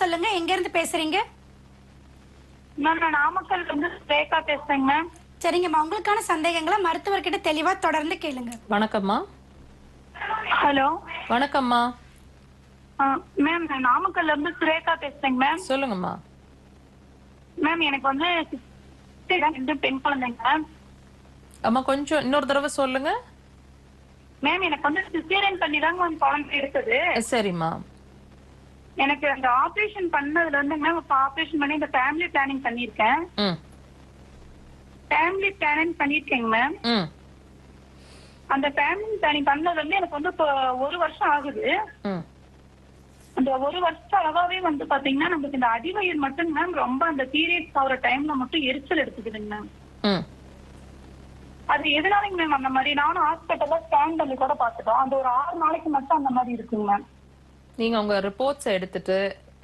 சொல்லுங்க, எங்க இருந்து பேசுறீங்க? மேம் நான் நாமக்கல்ல இருந்து ரேகா பேசுறேங்க மேம். சரிங்கம்மா, உங்களுக்கான சந்தேகங்களை மருத்துவர்கிட்ட தெளிவா தொடர்ந்து கேளுங்க. வணக்கம்மா. ஹலோ வணக்கம்மா. மேம் நான் நாமக்கல்ல இருந்து சுரேகா பேசுறேங்க மேம். சொல்லுங்கம்மா. மேம் எனக்கு வந்து 2 பெண் குழந்தைங்க மேம். அம்மா கொஞ்சம் இன்னொரு தடவை சொல்லுங்க. மேம் எனக்கு வந்து சிசேரியன் பண்ணி தாங்க மேம் குழந்தை இருக்குது. சரிம்மா. எனக்கு அந்த ஆபரேஷன் பண்ணதுல இருந்து மேம் இப்ப ஆபரேஷன் பண்ணி இந்த ஃபேமிலி பிளானிங் பண்ணிருக்கேன். ம் ஃபேமிலி பிளானிங் பண்ணிருக்கேங்க மேம். ம் அந்த ஃபேமிலி பிளானிங் பண்ணது வந்து எனக்கு வந்து இப்போ 1 வருஷம் ஆகுது. ம் அந்த 1 வருஷம் அளவாவே வந்து பாத்தீங்கன்னா நமக்கு இந்த அடிவயிறு மட்டும் மேம் ரொம்ப அந்த பீரியட்ஸ் ஆகிற டைம்ல மட்டும் எரிச்சல் எடுத்துக்குதுங்க மேம். ம் அது எதனாலங்க மேம் அந்த மாதிரி? நானும் ஹாஸ்பிட்டல்ல ஸ்கேன் பண்ணி கூட பாத்துட்டோம். அந்த ஒரு 6 நாளைக்கு மட்டும் அந்த மாதிரி இருக்குங்க மேம். நீங்க உங்க ரிப்போர்ட்ஸ் எடுத்துட்டு